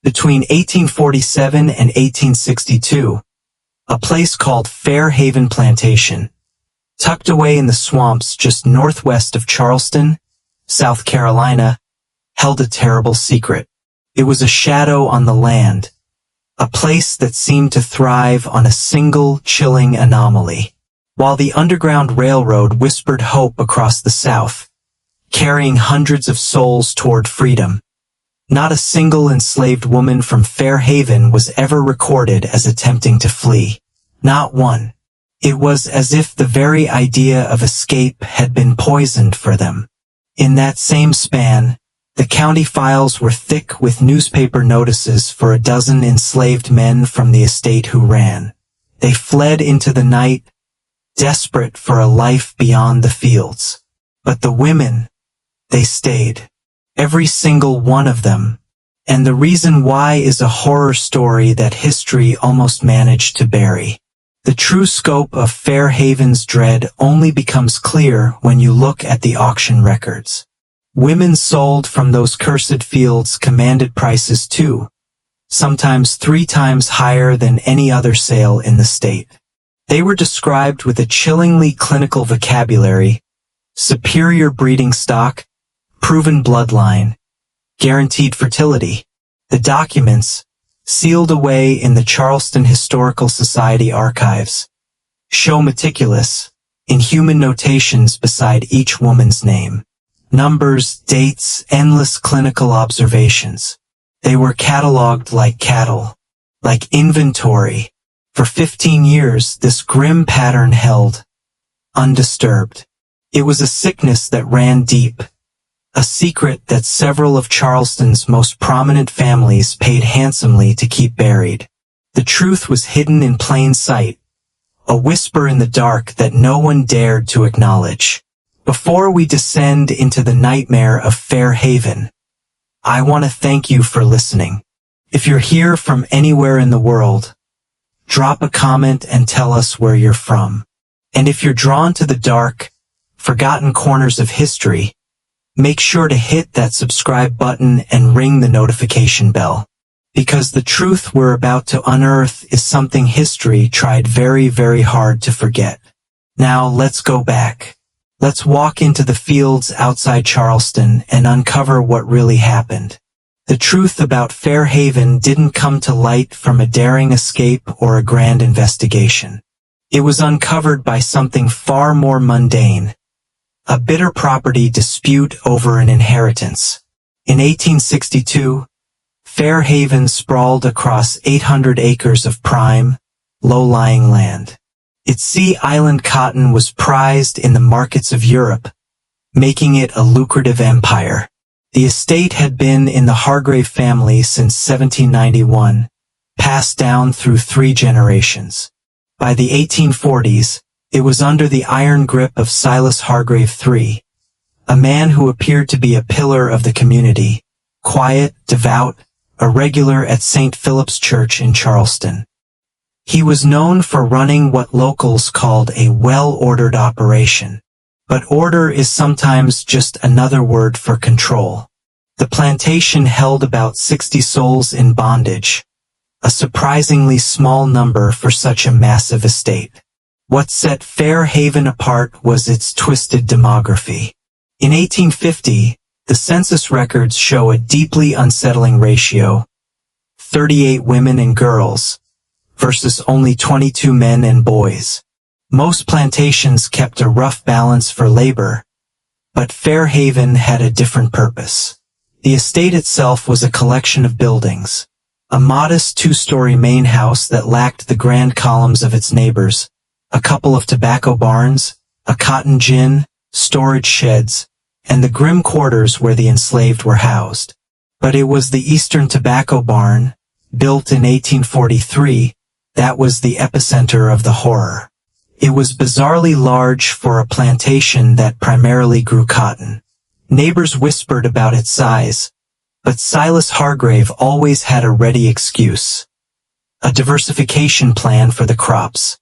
Between 1847 and 1862, a place called Haven Plantation, tucked away in the swamps just northwest of Charleston, South Carolina, held a terrible secret. It was a shadow on the land, a place that seemed to thrive on a single chilling anomaly. While the Underground Railroad whispered hope across the South, carrying hundreds of souls toward freedom, not a single enslaved woman from Haven was ever recorded as attempting to flee. Not one. It was as if the very idea of escape had been poisoned for them. In that same span, the county files were thick with newspaper notices for a dozen enslaved men from the estate who ran. They fled into the night, desperate for a life beyond the fields. But the women, they stayed. Every single one of them. And the reason why is a horror story that history almost managed to bury. The true scope of Haven's dread only becomes clear when you look at the auction records. Women sold from those cursed fields commanded prices too, sometimes 3 times higher than any other sale in the state. They were described with a chillingly clinical vocabulary: superior breeding stock, proven bloodline, guaranteed fertility. The documents, sealed away in the Charleston Historical Society archives, show meticulous, inhuman notations beside each woman's name. Numbers, dates, endless clinical observations. They were cataloged like cattle, like inventory. For 15 years, this grim pattern held, undisturbed. It was a sickness that ran deep, a secret that several of Charleston's most prominent families paid handsomely to keep buried. The truth was hidden in plain sight, a whisper in the dark that no one dared to acknowledge. Before we descend into the nightmare of Haven, I want to thank you for listening. If you're here from anywhere in the world, drop a comment and tell us where you're from. And if you're drawn to the dark, forgotten corners of history, make sure to hit that subscribe button and ring the notification bell. Because the truth we're about to unearth is something history tried very, very hard to forget. Now let's go back. Let's walk into the fields outside Charleston and uncover what really happened. The truth about Haven didn't come to light from a daring escape or a grand investigation. It was uncovered by something far more mundane. A bitter property dispute over an inheritance. In 1862, Haven sprawled across 800 acres of prime, low-lying land. Its sea island cotton was prized in the markets of Europe, making it a lucrative empire. The estate had been in the Hargrave family since 1791, passed down through 3 generations. By the 1840s, it was under the iron grip of Silas Hargrave III, a man who appeared to be a pillar of the community, quiet, devout, a regular at St. Philip's Church in Charleston. He was known for running what locals called a well-ordered operation. But order is sometimes just another word for control. The plantation held about 60 souls in bondage, a surprisingly small number for such a massive estate. What set Haven apart was its twisted demography. In 1850, the census records show a deeply unsettling ratio: 38 women and girls versus only 22 men and boys. Most plantations kept a rough balance for labor, but Haven had a different purpose. The estate itself was a collection of buildings, a modest 2-story main house that lacked the grand columns of its neighbors, a couple of tobacco barns, a cotton gin, storage sheds, and the grim quarters where the enslaved were housed. But it was the Eastern Tobacco Barn, built in 1843, that was the epicenter of the horror. It was bizarrely large for a plantation that primarily grew cotton. Neighbors whispered about its size, but Silas Hargrave always had a ready excuse: a diversification plan for the crops.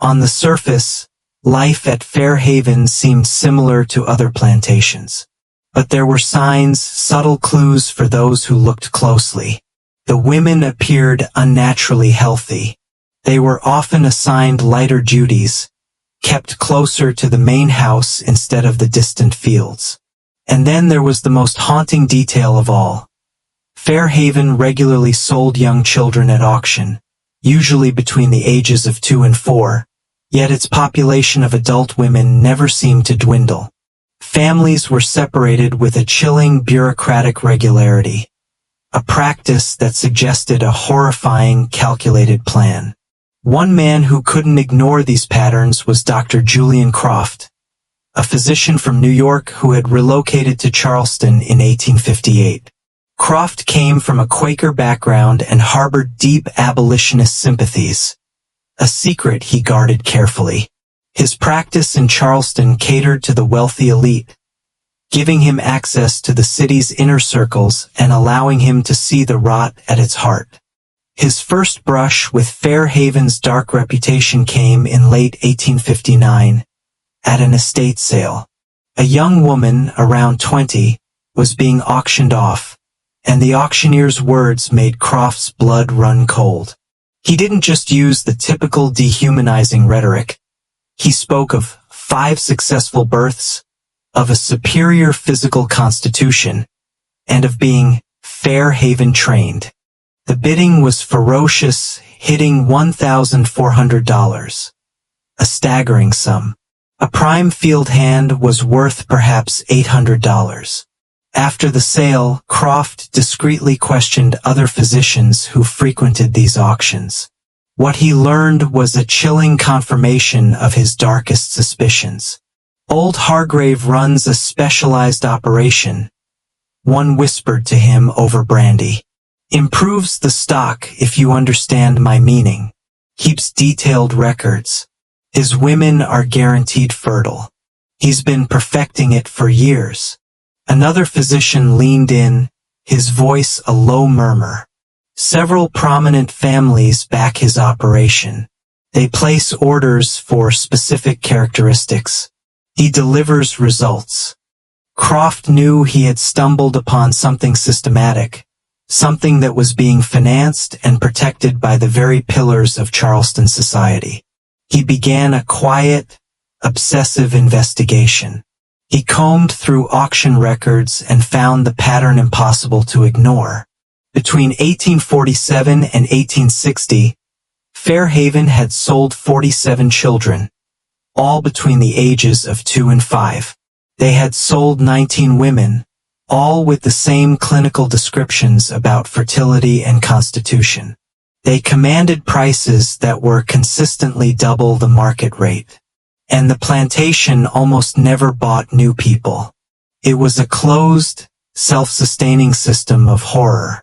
On the surface, life at Haven seemed similar to other plantations. But there were signs, subtle clues for those who looked closely. The women appeared unnaturally healthy. They were often assigned lighter duties, kept closer to the main house instead of the distant fields. And then there was the most haunting detail of all. Fairhaven regularly sold young children at auction, usually between the ages of 2 and 4, yet its population of adult women never seemed to dwindle. Families were separated with a chilling bureaucratic regularity, a practice that suggested a horrifying, calculated plan. One man who couldn't ignore these patterns was Dr. Julian Croft, a physician from New York who had relocated to Charleston in 1858. Croft came from a Quaker background and harbored deep abolitionist sympathies, a secret he guarded carefully. His practice in Charleston catered to the wealthy elite, giving him access to the city's inner circles and allowing him to see the rot at its heart. His first brush with Fairhaven's dark reputation came in late 1859, at an estate sale. A young woman, around 20, was being auctioned off, and the auctioneer's words made Croft's blood run cold. He didn't just use the typical dehumanizing rhetoric. He spoke of 5 successful births, of a superior physical constitution, and of being Fairhaven trained. The bidding was ferocious, hitting $1,400, a staggering sum. A prime field hand was worth perhaps $800. After the sale, Croft discreetly questioned other physicians who frequented these auctions. What he learned was a chilling confirmation of his darkest suspicions. Old Hargrave runs a specialized operation, one whispered to him over brandy. Improves the stock, if you understand my meaning. Keeps detailed records. His women are guaranteed fertile. He's been perfecting it for years. Another physician leaned in, his voice a low murmur. Several prominent families back his operation. They place orders for specific characteristics. He delivers results. Croft knew he had stumbled upon something systematic, something that was being financed and protected by the very pillars of Charleston society. He began a quiet, obsessive investigation. He combed through auction records and found the pattern impossible to ignore. Between 1847 and 1860, Fairhaven had sold 47 children, all between the ages of 2 and 5. They had sold 19 women, all with the same clinical descriptions about fertility and constitution. They commanded prices that were consistently double the market rate. And the plantation almost never bought new people. It was a closed, self-sustaining system of horror.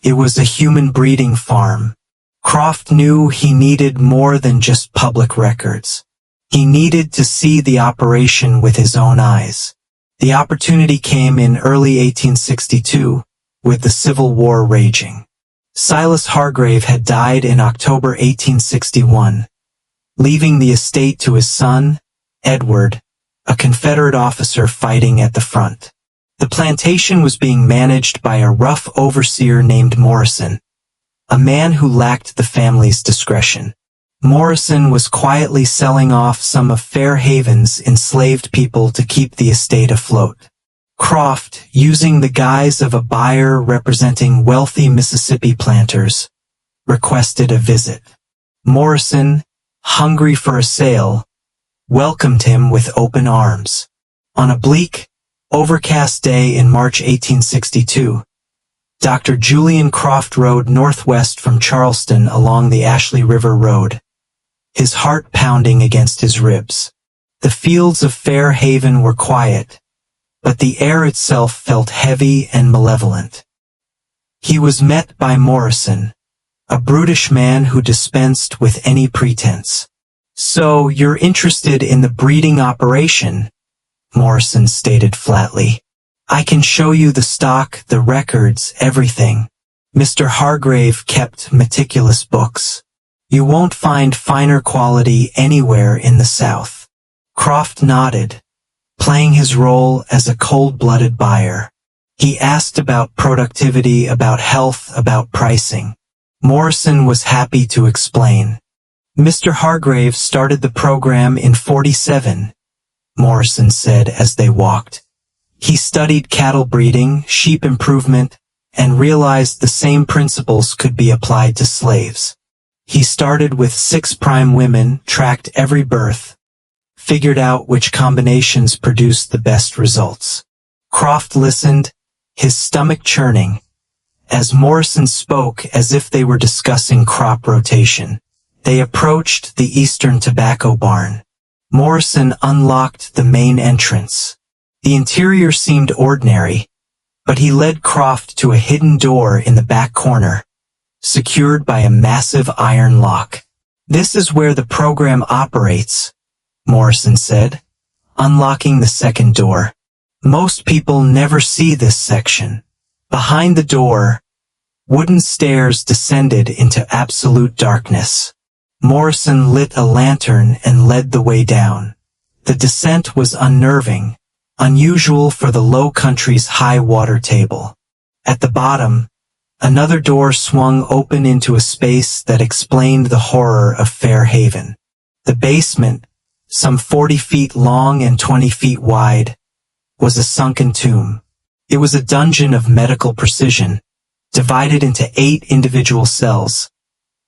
It was a human breeding farm. Croft knew he needed more than just public records. He needed to see the operation with his own eyes. The opportunity came in early 1862, with the Civil War raging. Silas Hargrave had died in October 1861. Leaving the estate to his son, Edward, a Confederate officer fighting at the front. The plantation was being managed by a rough overseer named Morrison, a man who lacked the family's discretion. Morrison was quietly selling off some of Fairhaven's enslaved people to keep the estate afloat. Croft, using the guise of a buyer representing wealthy Mississippi planters, requested a visit. Morrison, hungry for a sale, welcomed him with open arms. On a bleak, overcast day in March 1862, Dr. Julian Croft rode northwest from Charleston along the Ashley River Road, his heart pounding against his ribs. The fields of Fairhaven were quiet, but the air itself felt heavy and malevolent. He was met by Morrison, a brutish man who dispensed with any pretense. "So you're interested in the breeding operation?" Morrison stated flatly. "I can show you the stock, the records, everything." Mr. Hargrave kept meticulous books. "You won't find finer quality anywhere in the South." Croft nodded, playing his role as a cold-blooded buyer. He asked about productivity, about health, about pricing. Morrison was happy to explain. Mr. Hargrave started the program in 47, Morrison said as they walked. He studied cattle breeding, sheep improvement, and realized the same principles could be applied to slaves. He started with 6 prime women, tracked every birth, figured out which combinations produced the best results. Croft listened, his stomach churning, as Morrison spoke as if they were discussing crop rotation. They approached the Eastern Tobacco Barn. Morrison unlocked the main entrance. The interior seemed ordinary, but he led Croft to a hidden door in the back corner, secured by a massive iron lock. "This is where the program operates," Morrison said, unlocking the second door. "Most people never see this section." Behind the door, wooden stairs descended into absolute darkness. Morrison lit a lantern and led the way down. The descent was unnerving, unusual for the Low Country's high water table. At the bottom, another door swung open into a space that explained the horror of Fair Haven. The basement, some 40 feet long and 20 feet wide, was a sunken tomb. It was a dungeon of medical precision, divided into 8 individual cells,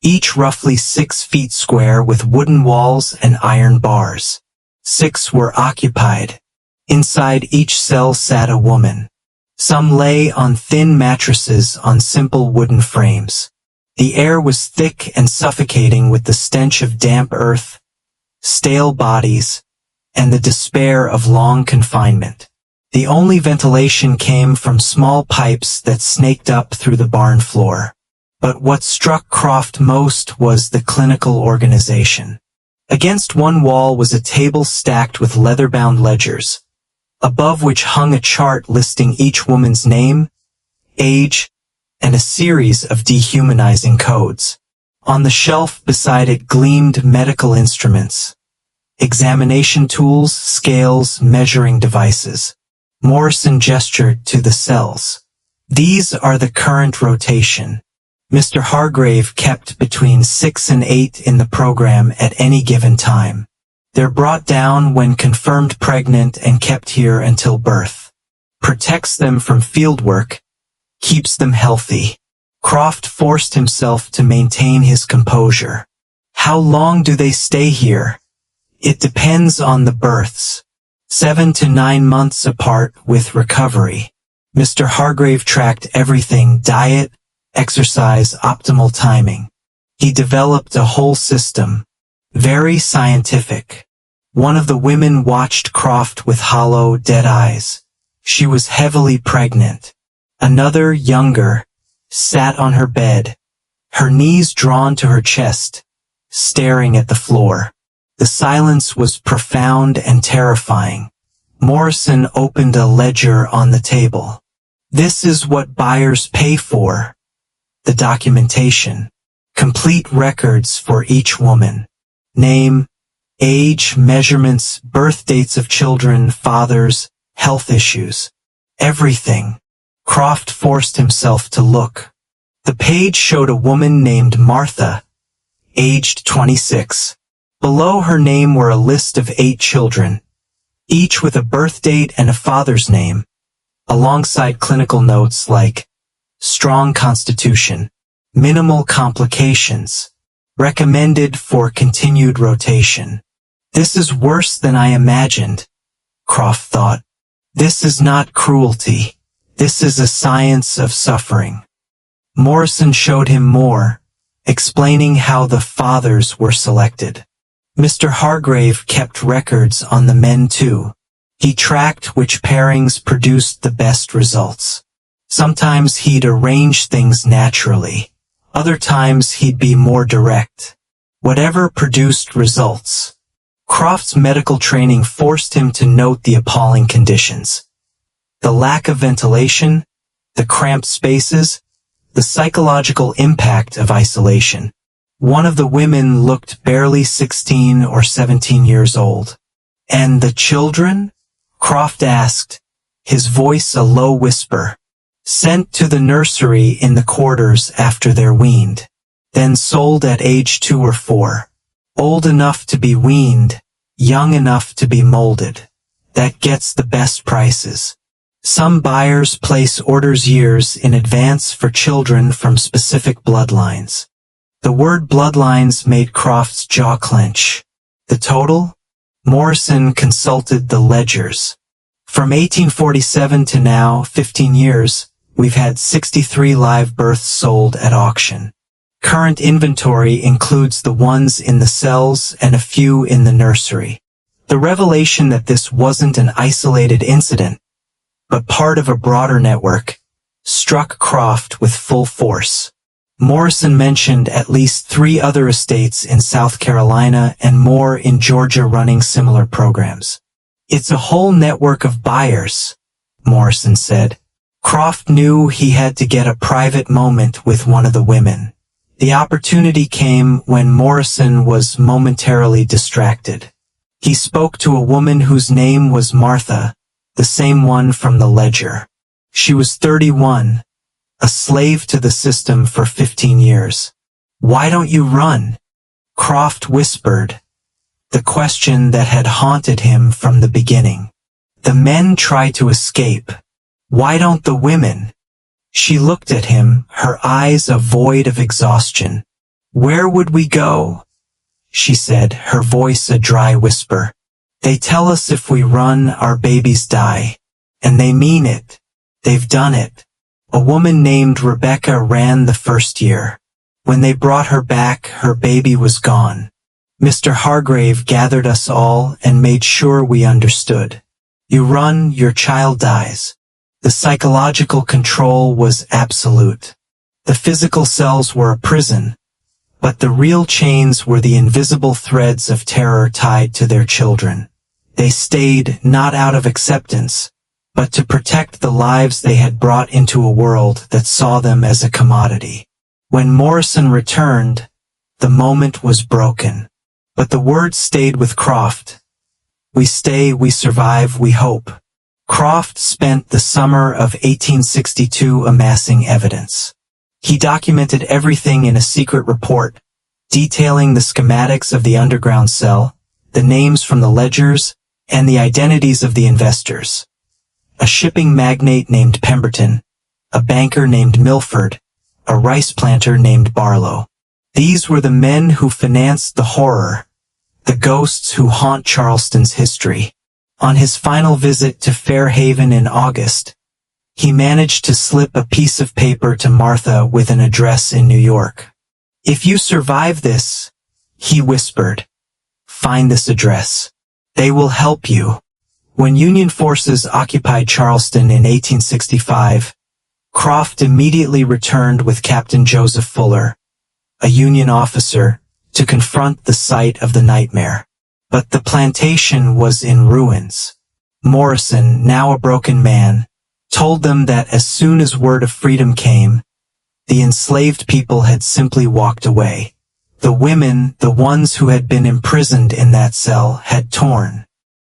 each roughly 6 feet square with wooden walls and iron bars. 6 were occupied. Inside each cell sat a woman. Some lay on thin mattresses on simple wooden frames. The air was thick and suffocating with the stench of damp earth, stale bodies, and the despair of long confinement. The only ventilation came from small pipes that snaked up through the barn floor. But what struck Croft most was the clinical organization. Against one wall was a table stacked with leather-bound ledgers, above which hung a chart listing each woman's name, age, and a series of dehumanizing codes. On the shelf beside it gleamed medical instruments, examination tools, scales, measuring devices. Morrison gestured to the cells. "These are the current rotation." Mr. Hargrave kept between 6 and 8 in the program at any given time. They're brought down when confirmed pregnant and kept here until birth. Protects them from fieldwork, keeps them healthy. Croft forced himself to maintain his composure. "How long do they stay here?" "It depends on the births. 7 to 9 months apart with recovery." Mr. Hargrave tracked everything: diet, exercise, optimal timing. He developed a whole system, very scientific. One of the women watched Croft with hollow, dead eyes. She was heavily pregnant. Another, younger, sat on her bed, her knees drawn to her chest, staring at the floor. The silence was profound and terrifying. Morrison opened a ledger on the table. "This is what buyers pay for." The documentation. Complete records for each woman. Name, age, measurements, birth dates of children, fathers, health issues. Everything. Croft forced himself to look. The page showed a woman named Martha, aged 26. Below her name were a list of 8 children, each with a birth date and a father's name, alongside clinical notes like strong constitution, minimal complications, recommended for continued rotation. "This is worse than I imagined," Croft thought. "This is not cruelty. This is a science of suffering." Morrison showed him more, explaining how the fathers were selected. Mr. Hargrave kept records on the men too. He tracked which pairings produced the best results. Sometimes he'd arrange things naturally. Other times he'd be more direct. Whatever produced results. Croft's medical training forced him to note the appalling conditions. The lack of ventilation, the cramped spaces, the psychological impact of isolation. One of the women looked barely 16 or 17 years old. "And the children?" Croft asked, his voice a low whisper. sent to the nursery in the quarters after they're weaned, then sold at age 2 or 4. Old enough to be weaned, young enough to be molded. That gets the best prices. Some buyers place orders years in advance for children from specific bloodlines. The word bloodlines made Croft's jaw clench. The total? Morrison consulted the ledgers. From 1847 to now, 15 years, we've had 63 live births sold at auction. Current inventory includes the ones in the cells and a few in the nursery. The revelation that this wasn't an isolated incident, but part of a broader network, struck Croft with full force. Morrison mentioned at least 3 other estates in South Carolina and more in Georgia running similar programs. It's a whole network of buyers, Morrison said. Croft knew he had to get a private moment with one of the women. The opportunity came when Morrison was momentarily distracted. He spoke to a woman whose name was Martha, the same one from the ledger. She was 31, a slave to the system for 15 years. "Why don't you run?" Croft whispered, the question that had haunted him from the beginning. "The men try to escape. Why don't the women?" She looked at him, her eyes a void of exhaustion. "Where would we go?" she said, her voice a dry whisper. "They tell us if we run, our babies die. And they mean it. They've done it." A woman named Rebecca ran the first year. When they brought her back, her baby was gone. Mr. Hargrave gathered us all and made sure we understood. You run, your child dies. The psychological control was absolute. The physical cells were a prison, but the real chains were the invisible threads of terror tied to their children. They stayed not out of acceptance, but to protect the lives they had brought into a world that saw them as a commodity. When Morrison returned, the moment was broken. But the words stayed with Croft. We stay, we survive, we hope. Croft spent the summer of 1862 amassing evidence. He documented everything in a secret report, detailing the schematics of the underground cell, the names from the ledgers, and the identities of the investors. A shipping magnate named Pemberton, a banker named Milford, a rice planter named Barlow. These were the men who financed the horror, the ghosts who haunt Charleston's history. On his final visit to Fair Haven in August, he managed to slip a piece of paper to Martha with an address in New York. "If you survive this," he whispered, "find this address. They will help you." When Union forces occupied Charleston in 1865, Croft immediately returned with Captain Joseph Fuller, a Union officer, to confront the site of the nightmare. But the plantation was in ruins. Morrison, now a broken man, told them that as soon as word of freedom came, the enslaved people had simply walked away. The women, the ones who had been imprisoned in that cell, had torn.